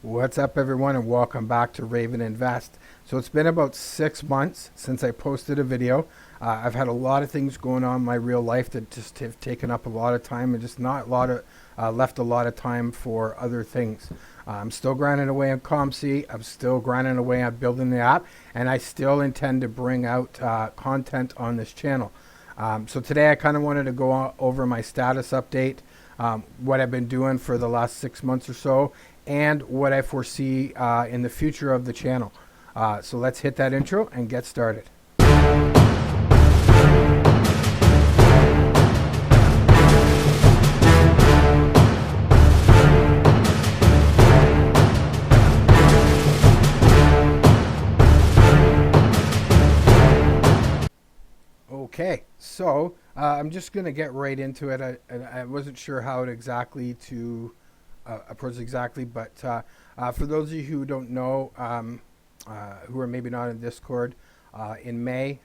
What's up, everyone, and welcome back to Raven Invest. So it's been about 6 months since I posted a video. I've had a lot of things going on in my real life that just have taken up a lot of time and just not a lot of left a lot of time for other things. I'm still grinding away on COMC. I'm still grinding away on building the app, and I still intend to bring out content on this channel. So today I kind of wanted to go over my status update, what I've been doing for the last 6 months or so, and what I foresee in the future of the channel. So let's hit that intro and get started. Okay, so I'm just going to get right into it. I wasn't sure how to exactly to approach exactly, but for those of you who don't know, who are maybe not in Discord, in May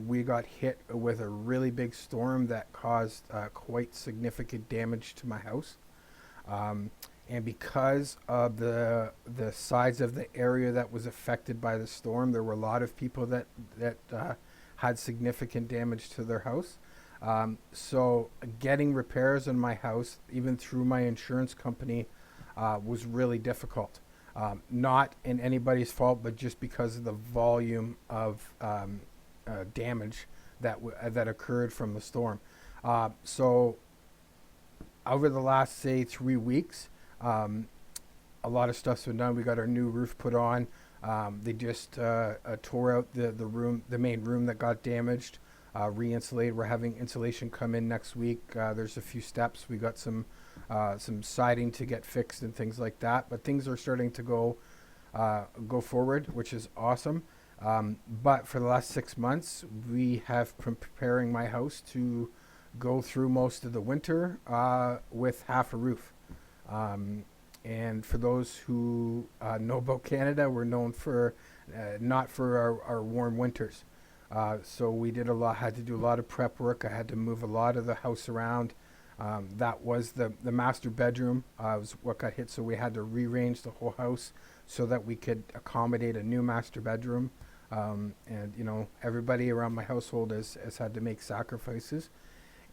we got hit with a really big storm that caused quite significant damage to my house, and because of the size of the area that was affected by the storm, there were a lot of people that had significant damage to their house. So getting repairs in my house, even through my insurance company, was really difficult. Not in anybody's fault, but just because of the volume of damage that occurred from the storm. So over the last, say, 3 weeks, a lot of stuff's been done. We got our new roof put on. They just tore out the main room that got damaged, re-insulated. We're having insulation come in next week. There's a few steps. We got some siding to get fixed and things like that. But things are starting to go forward, which is awesome. But for the last 6 months, we have been preparing my house to go through most of the winter with half a roof. And for those who know about Canada, we're known for not for our warm winters. So we had to do a lot of prep work. I had to move a lot of the house around. That was the master bedroom was what got hit. So we had to rearrange the whole house so that we could accommodate a new master bedroom. And you know, everybody around my household has had to make sacrifices.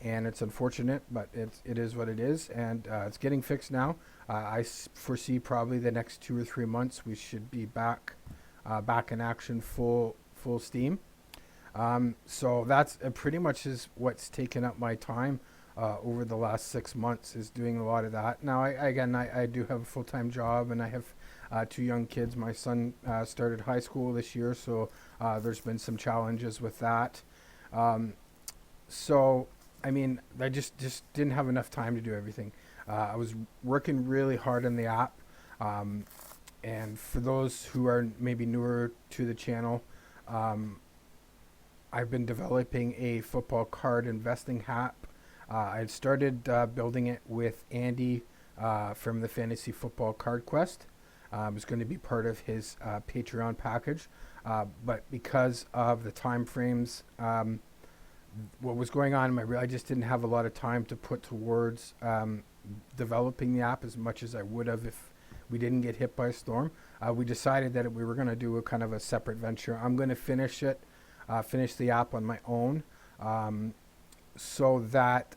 And it's unfortunate, but it is what it is, and it's getting fixed now. I foresee probably the next 2 or 3 months we should be back in action, full steam. So that's pretty much is what's taken up my time over the last 6 months, is doing a lot of that. Now, I do have a full-time job, and I have 2 young kids. My son started high school this year, so there's been some challenges with that. So I mean, I just didn't have enough time to do everything. I was working really hard on the app. And for those who are maybe newer to the channel, I've been developing a football card investing app. I had started building it with Andy from the Fantasy Football Card Quest. It was going to be part of his Patreon package. But because of the time frames, what was going on in I just didn't have a lot of time to put towards developing the app as much as I would have if we didn't get hit by a storm. We decided that we were going to do a kind of a separate venture. I'm going to finish the app on my own, so that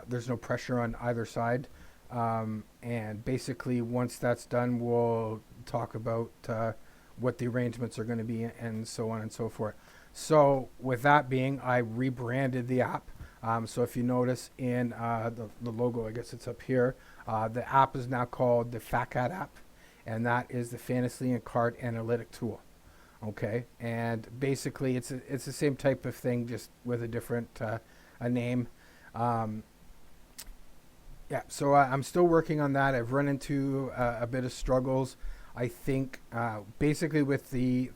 there's no pressure on either side. And basically, once that's done, we'll talk about what the arrangements are going to be and so on and so forth. So with that being, I rebranded the app. So if you notice in the logo, I guess it's up here, the app is now called the thefacatapp, and that is the fantasy and card analytic tool. Okay, and basically it's the same type of thing, just with a different a name. Yeah, so I'm still working on that. I've run into a bit of struggles. I think basically with the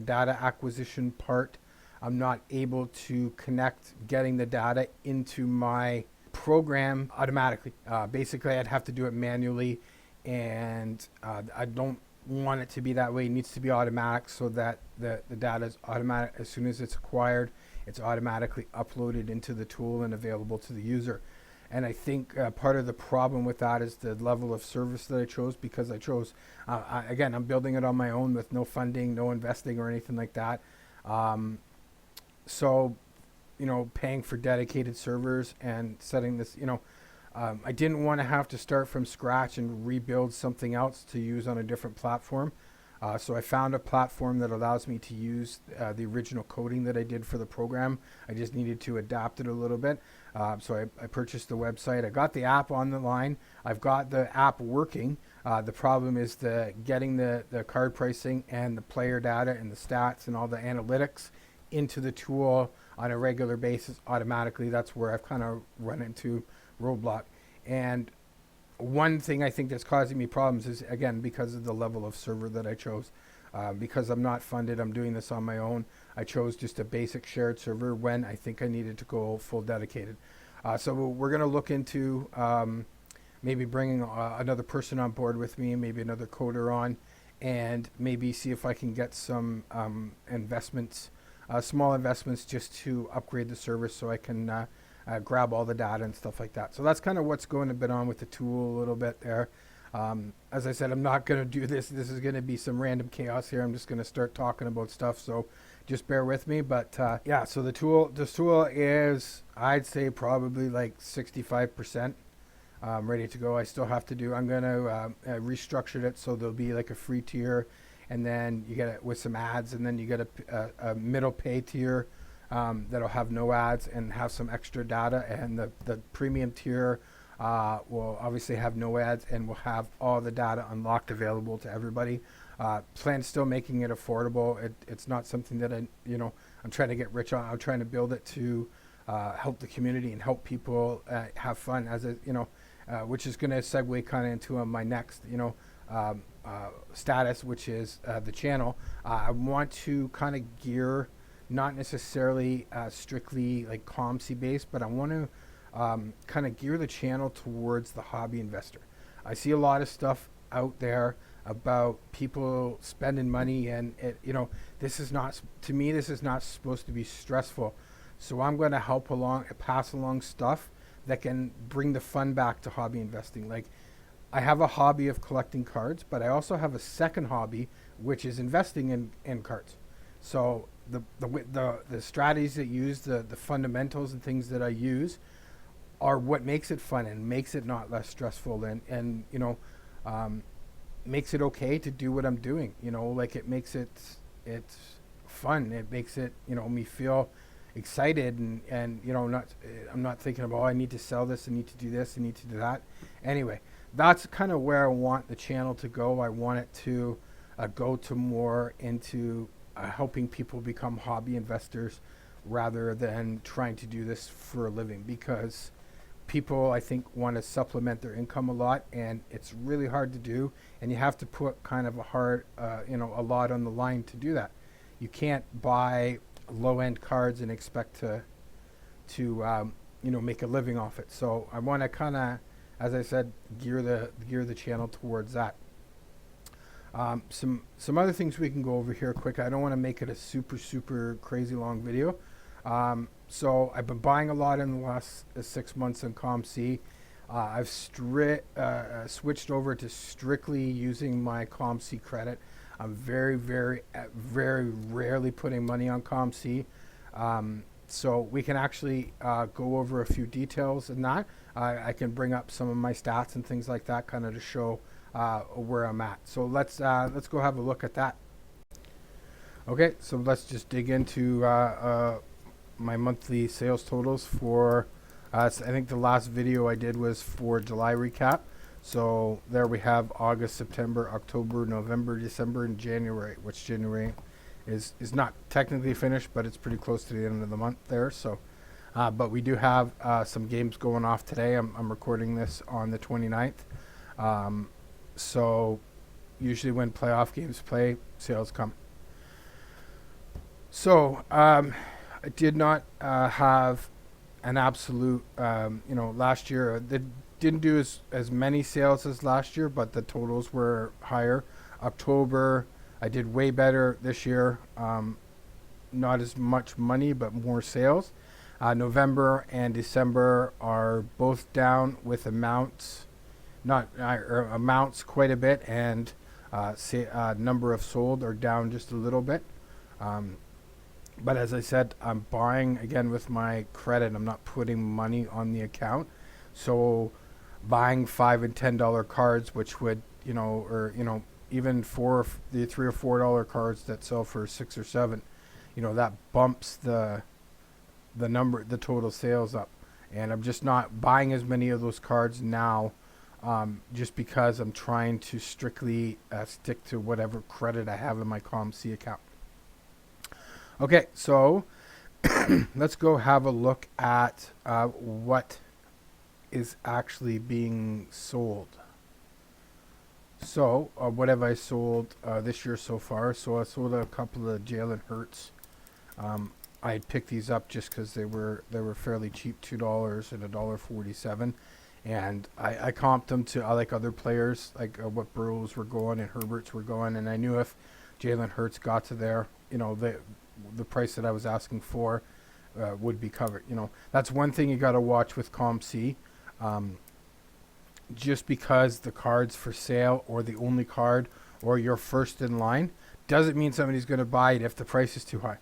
data acquisition part, I'm not able to connect getting the data into my program automatically. Basically, I'd have to do it manually, and I don't want it to be that way. It needs to be automatic, so that the data is automatic. As soon as it's acquired, it's automatically uploaded into the tool and available to the user. And I think part of the problem with that is the level of service that I chose, because I chose, again, I'm building it on my own with no funding, no investing or anything like that. Um, so, paying for dedicated servers and setting this, I didn't want to have to start from scratch and rebuild something else to use on a different platform. So I found a platform that allows me to use the original coding that I did for the program. I just needed to adapt it a little bit. So I purchased the website. I got the app on the line. I've got the app working. The problem is getting the card pricing and the player data and the stats and all the analytics into the tool on a regular basis automatically. That's where I've kind of run into roadblock. And one thing I think that's causing me problems is, again, because of the level of server that I chose. Because I'm not funded, I'm doing this on my own. I chose just a basic shared server when I think I needed to go full dedicated. So we're going to look into maybe bringing another person on board with me, maybe another coder on, and maybe see if I can get some investments, small investments, just to upgrade the service so I can grab all the data and stuff like that. So that's kind of what's going a bit on with the tool a little bit there. As I said, I'm not going to do this. This is going to be some random chaos here. I'm just going to start talking about stuff. So just bear with me. But yeah, so this tool is, I'd say, probably like 65% ready to go. I still have to do, I'm going to restructure it so there'll be like a free tier, and then you get it with some ads, and then you get a middle pay tier that'll have no ads and have some extra data, and the premium tier will obviously have no ads and will have all the data unlocked, available to everybody. Plan still making it affordable. It's not something that I'm trying to get rich on. I'm trying to build it to help the community and help people have fun, which is going to segue kind of into my next status, which is the channel. I want to kind of gear, not necessarily strictly like COMC based, but I want to kind of gear the channel towards the hobby investor. I see a lot of stuff out there about people spending money, and this is not, to me, this is not supposed to be stressful. So I'm going to pass along stuff that can bring the fun back to hobby investing. Like, I have a hobby of collecting cards, but I also have a second hobby, which is investing in cards. So the strategies that use, the fundamentals and things that I use are what makes it fun and makes it not less stressful, and makes it okay to do what I'm doing. Like, it makes it's fun. It makes it me feel excited, and I'm not thinking about, I need to sell this, I need to do this, I need to do that. Anyway, that's kind of where I want the channel to go. I want it to go to more into helping people become hobby investors rather than trying to do this for a living, because people, I think, want to supplement their income a lot, and it's really hard to do, and you have to put kind of a lot on the line to do that. You can't buy low-end cards and expect to make a living off it. So I want to kind of, as I said, gear the channel towards that. Some other things we can go over here quick. I don't want to make it a super crazy long video. So I've been buying a lot in the last 6 months in COMC. I've switched over to strictly using my COMC credit. I'm very rarely putting money on COMC. So we can actually go over a few details in that. I can bring up some of my stats and things like that, kind of to show where I'm at. So let's go have a look at that. Okay, so let's just dig into my monthly sales totals for, I think the last video I did was for July recap. So there we have August, September, October, November, December, and January, which January is not technically finished, but it's pretty close to the end of the month there. So, but we do have some games going off today. I'm recording this on the 29th. So usually when playoff games play, sales come. So I did not have an absolute, last year they didn't do as many sales as last year, but the totals were higher. October, I did way better this year. Not as much money, but more sales. November and December are both down with amounts, not amounts quite a bit, and number of sold are down just a little bit. Um, but as I said, I'm buying again with my credit. I'm not putting money on the account, so buying $5 and $10 cards, which would even for the $3 or $4 cards that sell for 6 or 7, that bumps the total sales up. And I'm just not buying as many of those cards now, just because I'm trying to strictly stick to whatever credit I have in my COMC account. Okay, so let's go have a look at what is actually being sold. So, what have I sold this year so far? So I sold a couple of Jalen Hurts. I had picked these up just because they were fairly cheap, $2 and $1.47, and I comped them to I like other players, like what Burrows were going and Herberts were going, and I knew if Jalen Hurts got to there, the price that I was asking for would be covered. That's one thing you got to watch with COMC. Just because the card's for sale or the only card or you're first in line doesn't mean somebody's going to buy it if the price is too high.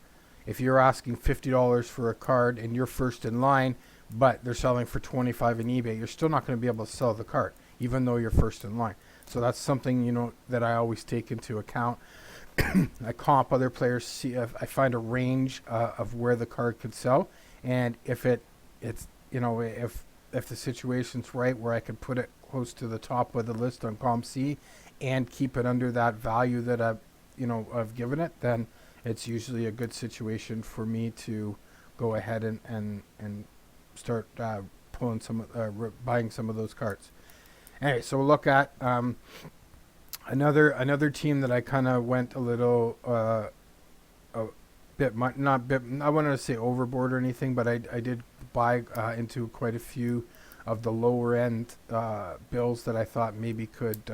If you're asking $50 for a card and you're first in line, but they're selling for $25 in eBay, you're still not going to be able to sell the card, even though you're first in line. So that's something that I always take into account. I comp other players, see if I find a range of where the card could sell, and if if the situation's right where I could put it close to the top of the list on COMC and keep it under that value that I've given it, then it's usually a good situation for me to go ahead and start pulling buying some of those cards. Anyway, so we'll look at another team that I kind of went a little a bit not bit I wanted to say overboard or anything, but I did buy into quite a few of the lower end bills that I thought maybe could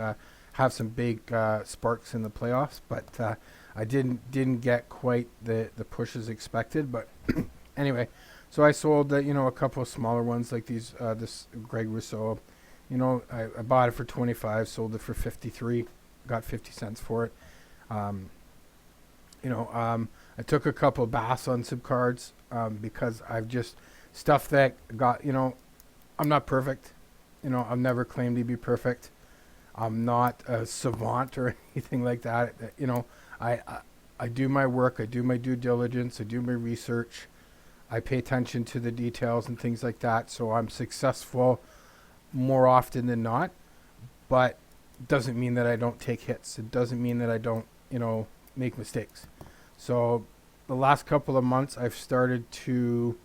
have some big sparks in the playoffs, but I didn't get quite the pushes expected. But anyway, so I sold a couple of smaller ones like these this Greg Rousseau. I bought it for 25, sold it for 53, got 50 cents for it. I took a couple of baths on some cards because I've just stuff that got, I'm not perfect. I've never claimed to be perfect. I'm not a savant or anything like that. I do my work. I do my due diligence. I do my research. I pay attention to the details and things like that. So I'm successful more often than not, but doesn't mean that I don't take hits. It doesn't mean that I don't, make mistakes. So the last couple of months I've started to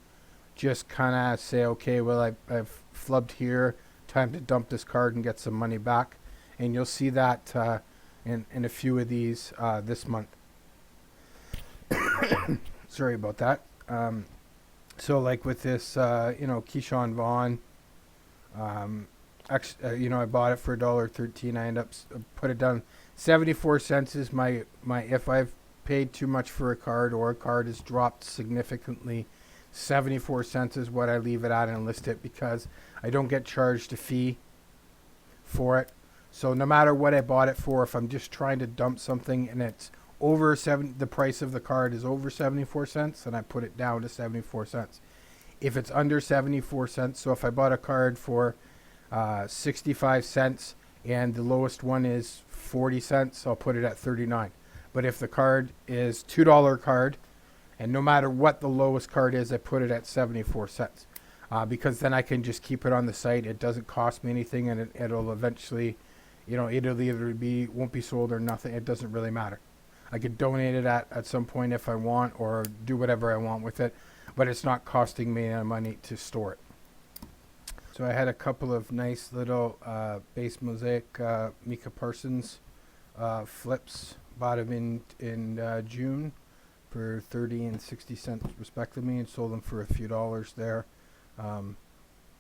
just kind of say, okay, well, I've flubbed here. Time to dump this card and get some money back. And you'll see that in a few of these this month. Sorry about that. So like with this, Keyshawn Vaughn, I bought it for $1.13. I end up put it down. 74 cents is my if I've paid too much for a card or a card has dropped significantly, 74 cents is what I leave it at and list it, because I don't get charged a fee for it. So no matter what I bought it for, if I'm just trying to dump something and it's over the price of the card is over 74 cents, and I put it down to 74 cents. If it's under 74 cents, so if I bought a card for 65 cents and the lowest one is 40 cents, I'll put it at 39. But if the card is $2 card, and no matter what the lowest card is, I put it at 74 cents. Because then I can just keep it on the site. It doesn't cost me anything, and it'll eventually, it'll either won't be sold or nothing. It doesn't really matter. I could donate it at some point if I want, or do whatever I want with it, but it's not costing me any money to store it. So I had a couple of nice little base mosaic Micah Parsons flips. Bought them in June for 30 and 60 cents respectively, and sold them for a few dollars there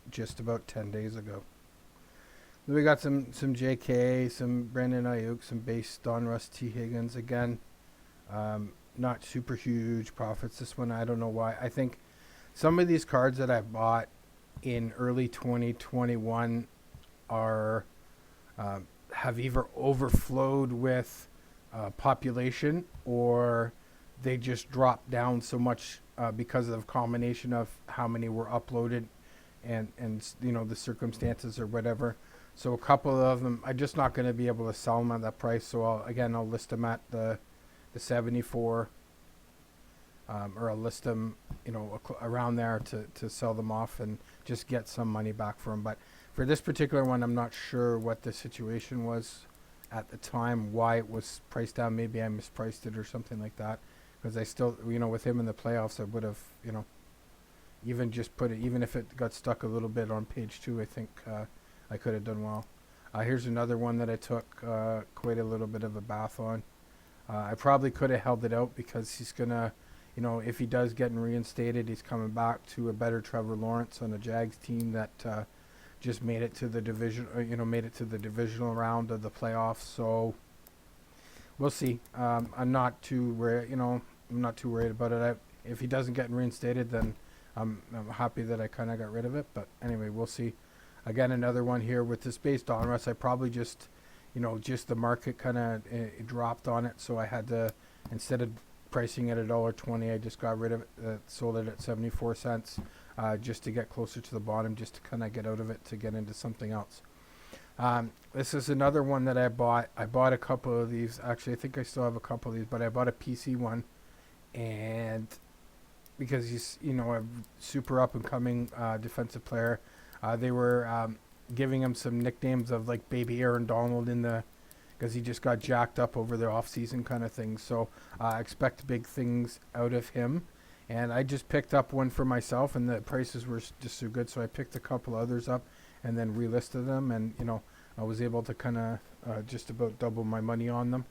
just about 10 days ago. Then we got some JK, some Brandon Ayuk, some base Donruss T. Higgins again. Not super huge profits. This one, I don't know why. I think some of these cards that I bought in early 2021 are have either overflowed with population, or they just dropped down so much because of combination of how many were uploaded and the circumstances or whatever. So a couple of them, I'm just not going to be able to sell them at that price. So I'll list them at the 74, or I'll list them around there to sell them off and just get some money back for them. But for this particular one, I'm not sure what the situation was at the time, why it was priced down. Maybe I mispriced it or something like that. Because I still, with him in the playoffs, I would have, even just put it, even if it got stuck a little bit on page 2, I think I could have done well. Here's another one that I took quite a little bit of a bath on. I probably could have held it out because he's going to, if he does get reinstated, he's coming back to a better Trevor Lawrence on the Jags team that just made it to the division, made it to the divisional round of the playoffs. So we'll see. I'm not too worried about it. If he doesn't get reinstated, then I'm happy that I kind of got rid of it. But anyway, we'll see. Again, another one here with this base Donruss. I probably just the market kind of dropped on it, so I had to, instead of pricing it at $1.20, I just got rid of it, sold it at 74 cents, just to get closer to the bottom, just to kind of get out of it to get into something else. This is another one that I bought. I bought a couple of these. Actually, I think I still have a couple of these, but I bought a PC one, and because he's a super up and coming defensive player, they were giving him some nicknames of like Baby Aaron Donald because he just got jacked up over the off season kind of thing. So I expect big things out of him, and I just picked up one for myself, and the prices were just so good, so I picked a couple others up and then relisted them, and I was able to kind of just about double my money on them.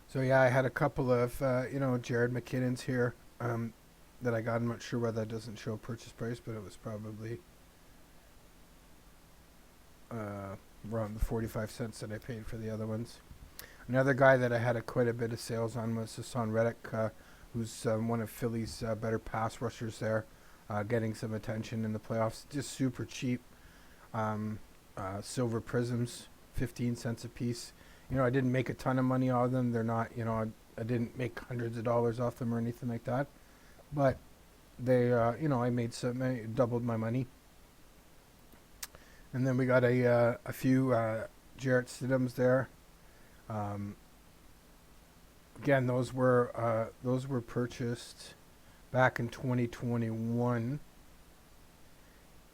So yeah, I had a couple of Jared McKinnons here that I got. I'm not sure why that doesn't show purchase price, but it was probably around the 45 cents that I paid for the other ones. Another guy that I had quite a bit of sales on was Hassan Reddick, who's one of Philly's better pass rushers there, getting some attention in the playoffs. Just super cheap. Silver prisms, 15 cents a piece. I didn't make a ton of money on them. They're not, I didn't make hundreds of dollars off them or anything like that. But they, I made I doubled my money. And then we got a few Jarrett Stidhams there. Again, those were purchased back in 2021,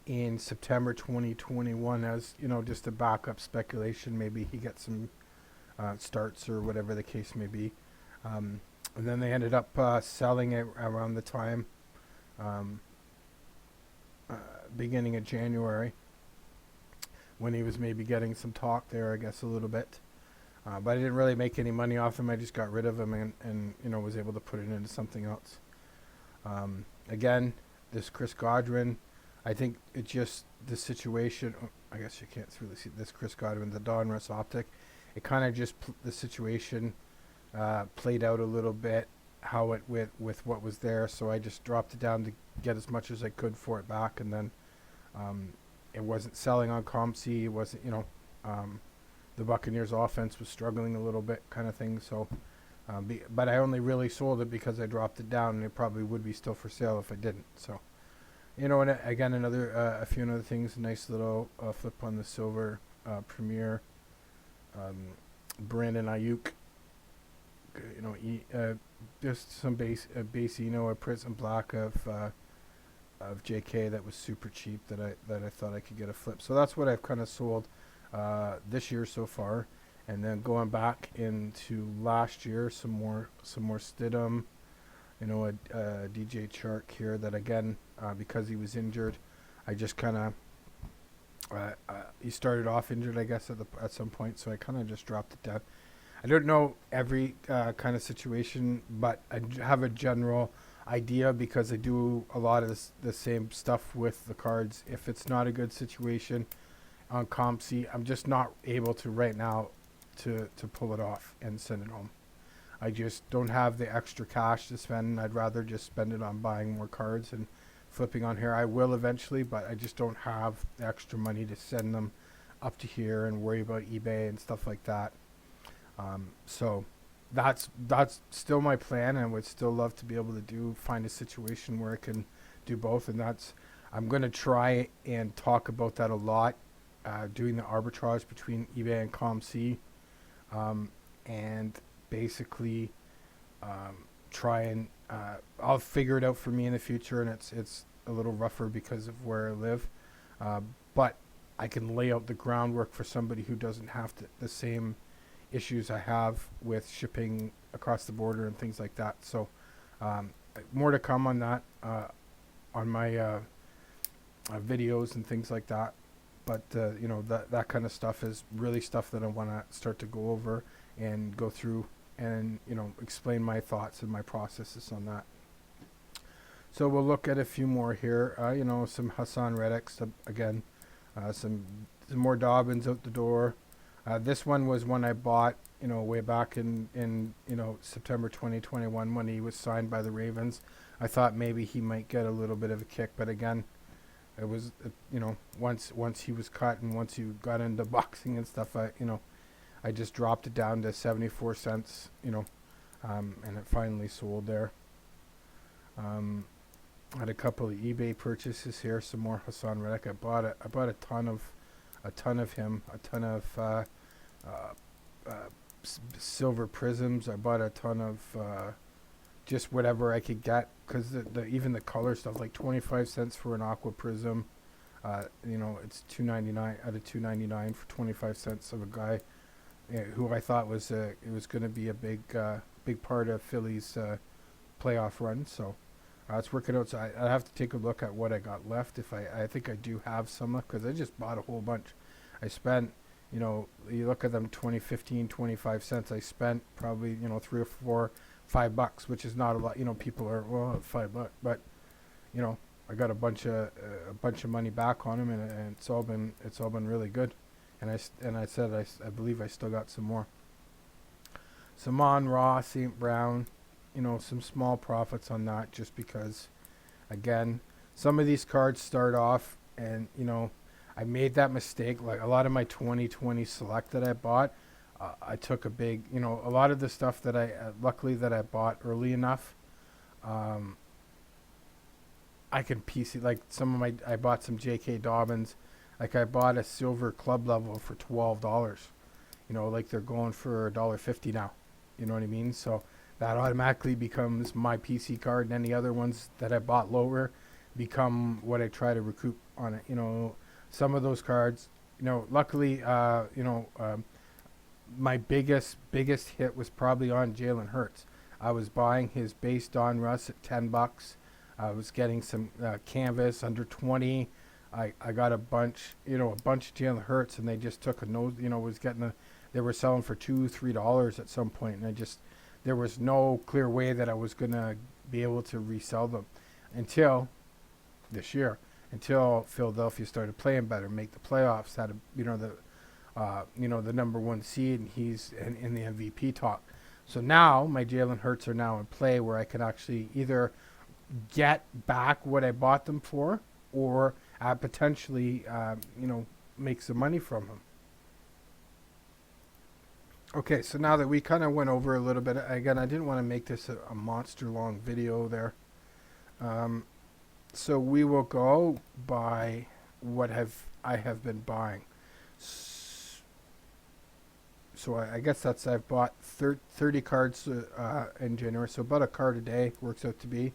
in September 2021, as just a backup speculation. Maybe he gets some starts or whatever the case may be. And then they ended up selling it around the time, beginning of January, when he was maybe getting some talk there, I guess, a little bit. But I didn't really make any money off him. I just got rid of him and was able to put it into something else. Again, this Chris Godwin, I think it just, the situation, I guess you can't really see this Chris Godwin, the Donruss optic, it kind of just, the situation played out a little bit, how it with what was there, so I just dropped it down to get as much as I could for it back, and then it wasn't selling on COMC, it wasn't, the Buccaneers offense was struggling a little bit kind of thing, so but I only really sold it because I dropped it down, and it probably would be still for sale if I didn't. So and again, a few other things, a nice little flip on the silver Premier, Brandon Ayuk, just some base a Prism Black of JK that was super cheap that I thought I could get a flip. So that's what I've kind of sold this year so far, and then going back into last year, some more Stidham, a DJ Chark here that again, because he was injured, I just kind of he started off injured, I guess, at some point, so I kind of just dropped it down. I don't know every kind of situation, but I have a general idea because I do a lot of the same stuff with the cards. If it's not a good situation on COMC, I'm just not able to right now to pull it off and send it home. I just don't have the extra cash to spend. I'd rather just spend it on buying more cards and flipping on here. I will eventually, but I just don't have the extra money to send them up to here and worry about eBay and stuff like that. So that's still my plan, and I would still love to be able to find a situation where I can do both, and I'm going to try and talk about that a lot, doing the arbitrage between eBay and COMC, and basically try and I'll figure it out for me in the future, and it's a little rougher because of where I live, but I can lay out the groundwork for somebody who doesn't have the same issues I have with shipping across the border and things like that. So more to come on that, on my videos and things like that. But you know, that kind of stuff is really stuff that I want to start to go over and go through and, you know, explain my thoughts and my processes on that. So we'll look at a few more here. You know, some Hassan Reddicks again, some more Dobbins out the door. This one was one I bought, you know, way back in you know, September 2021 when he was signed by the Ravens. I thought maybe he might get a little bit of a kick, but again, it was, you know, once he was cut and once he got into boxing and stuff, I just dropped it down to 74 cents, you know, and it finally sold there. I had a couple of eBay purchases here, some more Hassan Reddick. I bought a ton of him, a ton of silver prisms. I bought a ton of just whatever I could get, because even the color stuff, like 25 cents for an aqua prism, you know, it's $2.99 out of $2.99 for 25 cents of a guy who I thought was it was going to be a big part of Philly's playoff run. So it's working out. So I have to take a look at what I got left. If I think I do have some, because I just bought a whole bunch. I spent, you know, you look at them, 15, 25 cents. I spent probably, you know, $3 or $4, $5, which is not a lot. You know, people are, well, $5, but you know, I got a bunch of money back on them, and it's all been really good. And I said I believe I still got some more. Simon Raw, St. Brown, you know, some small profits on that, just because, again, some of these cards start off, and you know, I made that mistake. Like a lot of my 2020 select that I bought, I took a big, you know, a lot of the stuff that luckily that I bought early enough, I can piece it. Like I bought some J.K. Dobbins. Like I bought a silver club level for $12. You know, like they're going for $1.50 now. You know what I mean? So that automatically becomes my PC card, and any other ones that I bought lower become what I try to recoup on it. You know, some of those cards, you know, luckily, my biggest hit was probably on Jalen Hurts. I was buying his base Don Russ at $10. I was getting some canvas under 20. I got a bunch of Jalen Hurts, and they just took a nose. You know, they were selling for $2-3 at some point, and there was no clear way that I was gonna be able to resell them until this year, until Philadelphia started playing better, make the playoffs, had the number one seed, and he's in the MVP talk. So now my Jalen Hurts are now in play, where I can actually either get back what I bought them for, or potentially, make some money from him. Okay, so now that we kind of went over a little bit, again, I didn't want to make this a monster long video there. So we will go by what I have been buying. So I guess I've bought 30 cards in January, so about a card a day works out to be.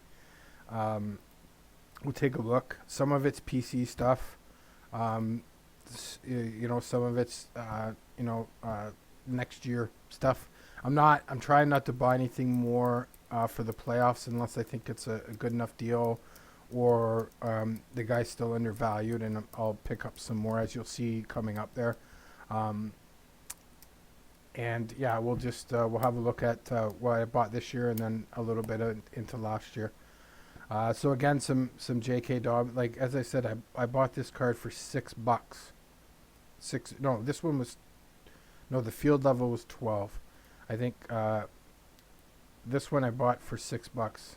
We'll take a look. Some of it's PC stuff. Some of it's next year stuff. I'm trying not to buy anything more for the playoffs unless I think it's a good enough deal, or the guy's still undervalued, and I'll pick up some more, as you'll see coming up there. And yeah, we'll have a look at what I bought this year, and then a little bit into last year. So again, some J.K. Dobbins. Like as I said, I bought this card for $6. The field level was 12. I think this one I bought for $6.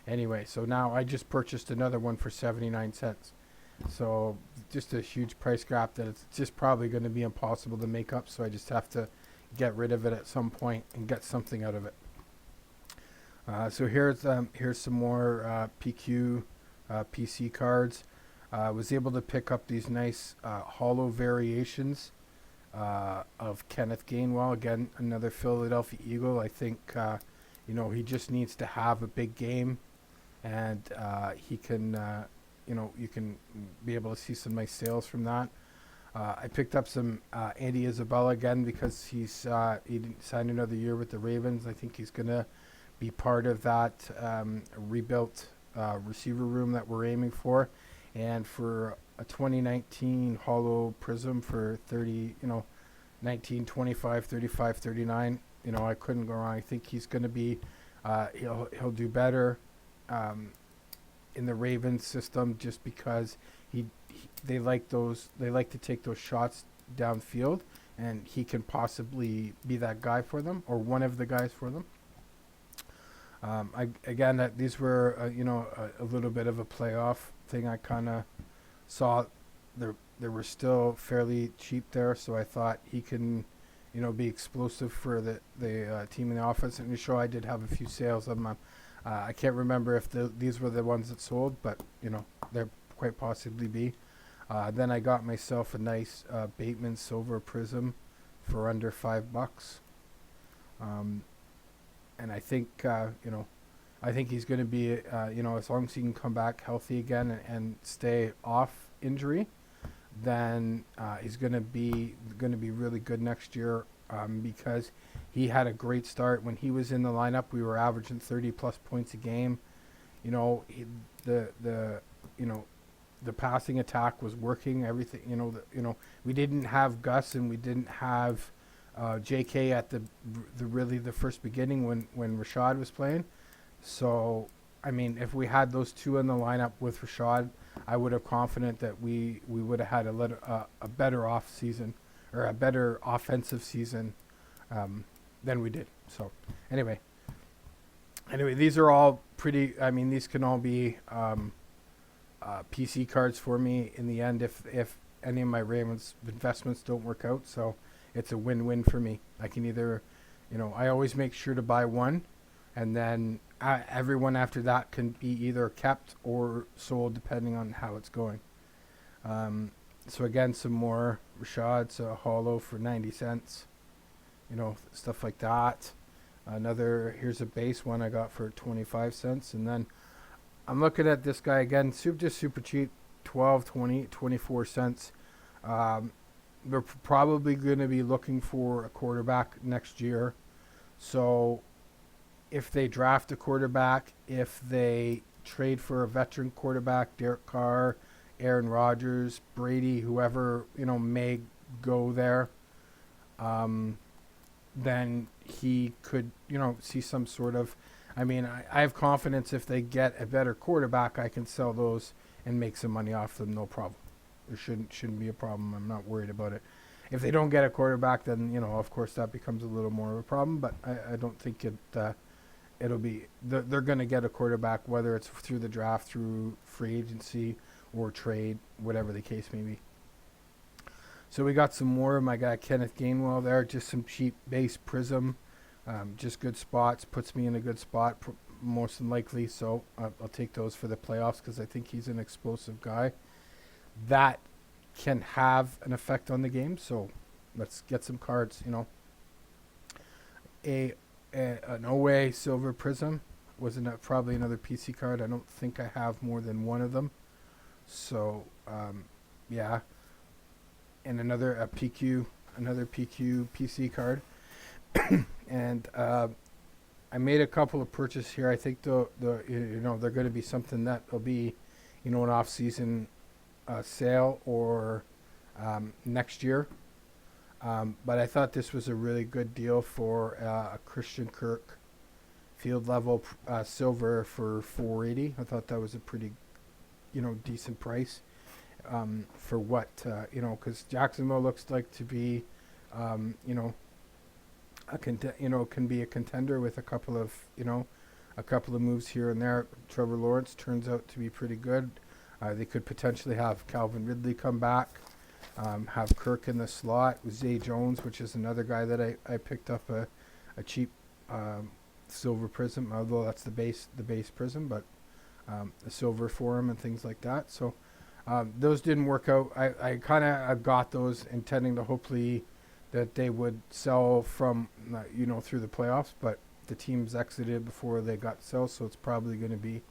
Anyway, so now I just purchased another one for 79 cents. So just a huge price gap that it's just probably going to be impossible to make up. So I just have to get rid of it at some point and get something out of it. So here's some more PQ PC cards. I was able to pick up these nice hollow variations of Kenneth Gainwell. Again, another Philadelphia Eagle. I think he just needs to have a big game, and he can you can be able to see some nice sales from that. I picked up some Andy Isabella again because he signed another year with the Ravens. I think he's gonna be part of that rebuilt receiver room that we're aiming for. And for a 2019 hollow prism for 19, 25, 35, 39, I couldn't go wrong. I think he's going to be, he'll do better in the Ravens system just because they like to take those shots downfield, and he can possibly be that guy for them, or one of the guys for them. These were a little bit of a playoff thing. I kind of saw they were still fairly cheap there, so I thought he can be explosive for the team in the offense. And I did have a few sales of them. I can't remember if these were the ones that sold, but they're quite possibly be. Then I got myself a nice Bateman Silver Prism for under $5. And I think I think he's going to be as long as he can come back healthy again and stay off injury, then he's going to be really good next year, because he had a great start when he was in the lineup. We were averaging 30 plus points a game. The passing attack was working. Everything. We didn't have Gus and we didn't have JK at the first beginning when Rashad was playing. So, I mean, if we had those two in the lineup with Rashad, I would have confident that we would have had a better off season, or a better offensive season than we did. So, anyway, these are all pretty. I mean, these can all be PC cards for me in the end if any of my Ravens investments don't work out. So it's a win-win for me. I can either, I always make sure to buy one, and then everyone after that can be either kept or sold depending on how it's going. So again, some more Rashad's hollow for 90 cents, stuff like that. Here's a base one I got for 25 cents. And then I'm looking at this guy again, just super cheap, 12, 20, 24 cents. They're probably going to be looking for a quarterback next year. So if they draft a quarterback, if they trade for a veteran quarterback, Derek Carr, Aaron Rodgers, Brady, whoever, may go there, then he could, see some sort of, I have confidence if they get a better quarterback, I can sell those and make some money off them, no problem. There shouldn't be a problem. I'm not worried about it. If they don't get a quarterback, then, of course that becomes a little more of a problem, but I don't think it'll be, they're going to get a quarterback, whether it's through the draft, through free agency, or trade, whatever the case may be. So we got some more of my guy Kenneth Gainwell there, just some cheap base prism, just good spots, puts me in a good spot, most than likely, so I'll take those for the playoffs because I think he's an explosive guy that can have an effect on the game. So let's get some cards. An OA Silver Prism was probably another PC card. I don't think I have more than one of them. So yeah, and another PQ PC card. And I made a couple of purchases here. I think they're going to be something that will be an off-season sale or next year. But I thought this was a really good deal for a Christian Kirk field level silver for $4.80. I thought that was a pretty decent price for what because Jacksonville looks like to be can be a contender with a couple of moves here and there. Trevor Lawrence turns out to be pretty good. They could potentially have Calvin Ridley come back, have Kirk in the slot, Zay Jones, which is another guy that I picked up a cheap silver prism, although that's the base prism, but a silver for him and things like that. So those didn't work out. I kind of got those intending to hopefully that they would sell from through the playoffs, but the teams exited before they got to sell, so it's probably going to be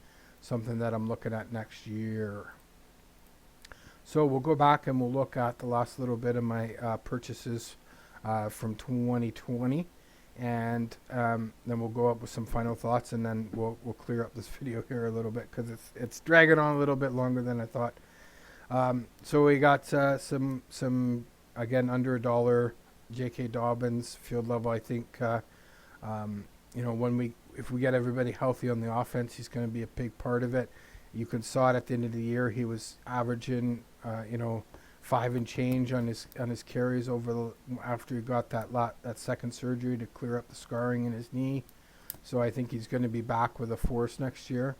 something that I'm looking at next year. So we'll go back and we'll look at the last little bit of my purchases from 2020, and then we'll go up with some final thoughts, and then we'll clear up this video here a little bit because it's dragging on a little bit longer than I thought. So we got some again under $1 J.K. Dobbins field level. I think if we get everybody healthy on the offense, he's going to be a big part of it. You saw it at the end of the year. He was averaging 5 and change on his carries after he got that second surgery to clear up the scarring in his knee. So I think he's going to be back with a force next year.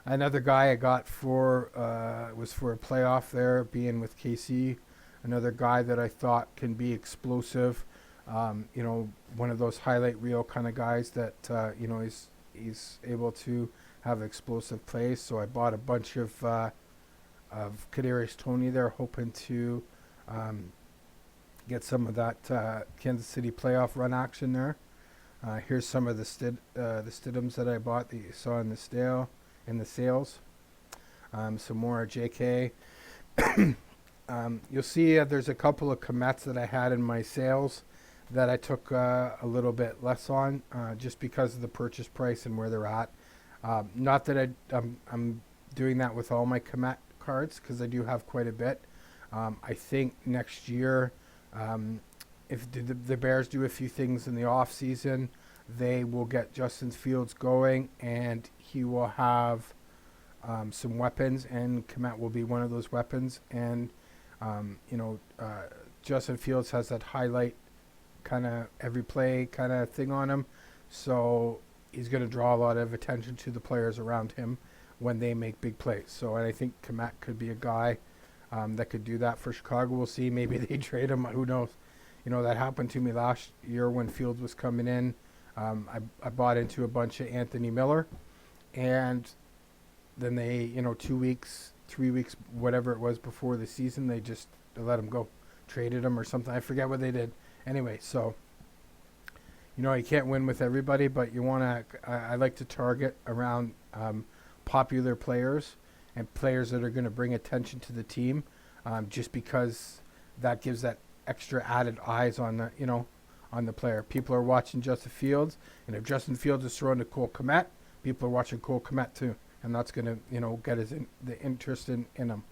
Another guy I got was for a playoff there, being with KC. Another guy that I thought can be explosive. One of those highlight reel kind of guys that he's able to have explosive plays. So I bought a bunch of Kadarius Toney there, hoping to get some of that Kansas City playoff run action there. Here's some of the Stidhams that I bought that you saw in the sales. Some more JK. You'll see there's a couple of Komets that I had in my sales that I took a little bit less on, just because of the purchase price and where they're at. Not that I'm doing that with all my Komet cards, because I do have quite a bit. I think next year, if the Bears do a few things in the off season, they will get Justin Fields going, and he will have some weapons, and Komet will be one of those weapons. And Justin Fields has that highlight kind of every play kind of thing on him, so he's going to draw a lot of attention to the players around him when they make big plays. So, and I think Komet could be a guy that could do that for Chicago. We'll see. Maybe they trade him. Who knows? That happened to me last year when Fields was coming in. I bought into a bunch of Anthony Miller, and then they, 2 weeks, 3 weeks, whatever it was before the season, they let him go, traded him or something. I forget what they did. Anyway, so you can't win with everybody, but you want to. I like to target around popular players and players that are going to bring attention to the team, just because that gives that extra added eyes on the player. People are watching Justin Fields, and if Justin Fields is throwing to Cole Kmet, people are watching Cole Kmet too, and that's going to get the interest in him.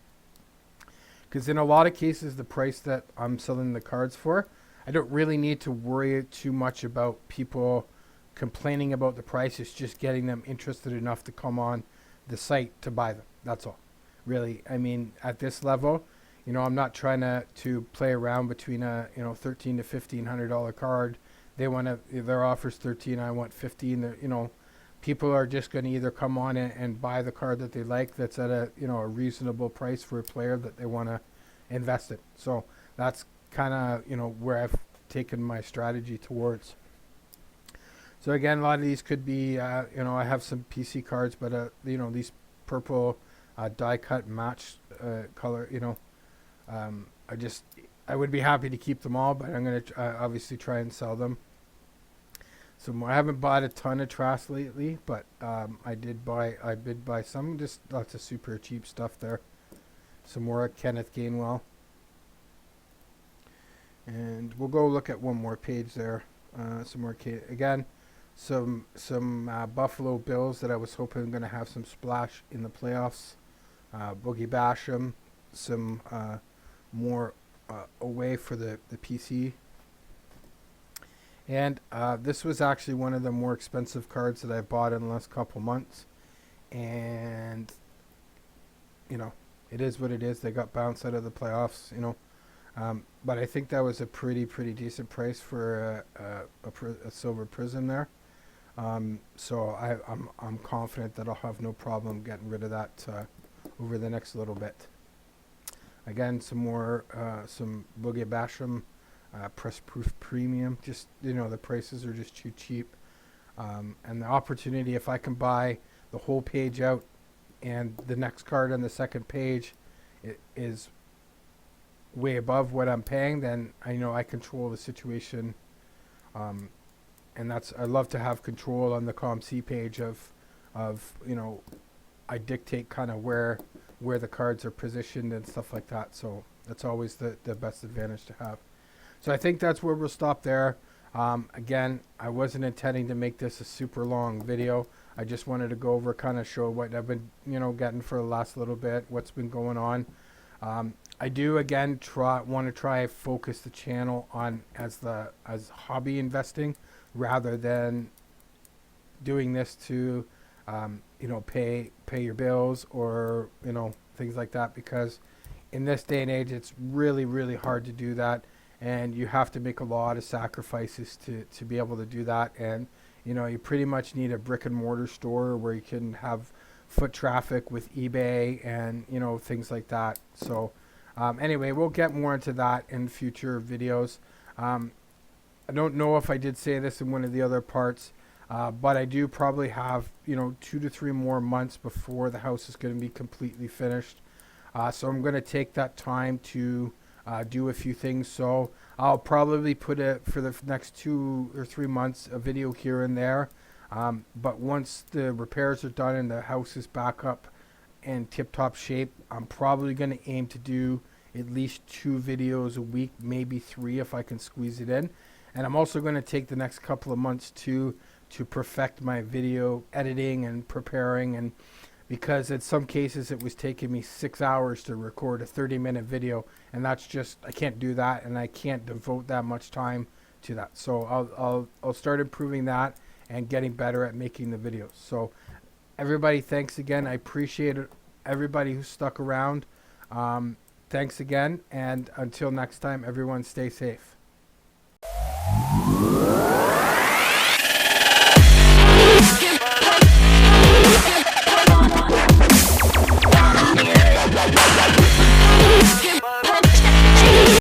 Because in a lot of cases, the price that I'm selling the cards for, I don't really need to worry too much about people complaining about the price. It's just getting them interested enough to come on the site to buy them. That's all. Really, I mean, at this level, I'm not trying to play around between a $1,300 to $1,500 card. Their offer's 13. I want 15. People are just going to either come on and buy the card that they like, that's at a a reasonable price for a player that they want to invest in. So that's kind of where I've taken my strategy towards. So again, a lot of these could be I have some PC cards, but these purple die cut match color, I would be happy to keep them all, but I'm going to obviously try and sell them. So I haven't bought a ton of Trask lately, but I did buy some, just lots of super cheap stuff there. Some more Kenneth Gainwell. And we'll go look at one more page there. Some more again, some Buffalo Bills that I was hoping I'm going to have some splash in the playoffs. Boogie Basham, some more away for the PC. And this was actually one of the more expensive cards that I bought in the last couple months. And, it is what it is. They got bounced out of the playoffs, But I think that was a pretty decent price for a silver prism there. So I'm confident that I'll have no problem getting rid of that over the next little bit. Again, some more some Boogie Basham Press Proof Premium. Just, you know, the prices are just too cheap. And the opportunity, if I can buy the whole page out and the next card on the second page is way above what I'm paying, then I know I control the situation. And that's, I love to have control on the COMC page of you know, I dictate kind of where the cards are positioned and stuff like that. So that's always the best advantage to have. So I think that's where we'll stop there. Again, I wasn't intending to make this a super long video. I just wanted to go over, kind of show what I've been, you know, getting for the last little bit, what's been going on. I do, again, want to try focus the channel on as hobby investing rather than doing this to you know, pay your bills or, you know, things like that, because in this day and age it's really hard to do that, and you have to make a lot of sacrifices to be able to do that. And you know, you pretty much need a brick and mortar store where you can have foot traffic with eBay and, you know, things like that. So anyway, we'll get more into that in future videos. I don't know if I did say this in one of the other parts, but I do probably have, you know, 2 to 3 more months before the house is going to be completely finished. So I'm going to take that time to do a few things. So I'll probably put for the next 2 or 3 months a video here and there. But once the repairs are done and the house is back up in tip-top shape, I'm probably going to aim to do at least 2 videos a week, maybe 3 if I can squeeze it in. And I'm also going to take the next couple of months to perfect my video editing and preparing, and because in some cases it was taking me 6 hours to record a 30-minute video, and that's just, I can't do that, and I can't devote that much time to that. So I'll start improving that and getting better at making the videos. So everybody, thanks again. I appreciate it, everybody who stuck around. Thanks again, and until next time, everyone stay safe.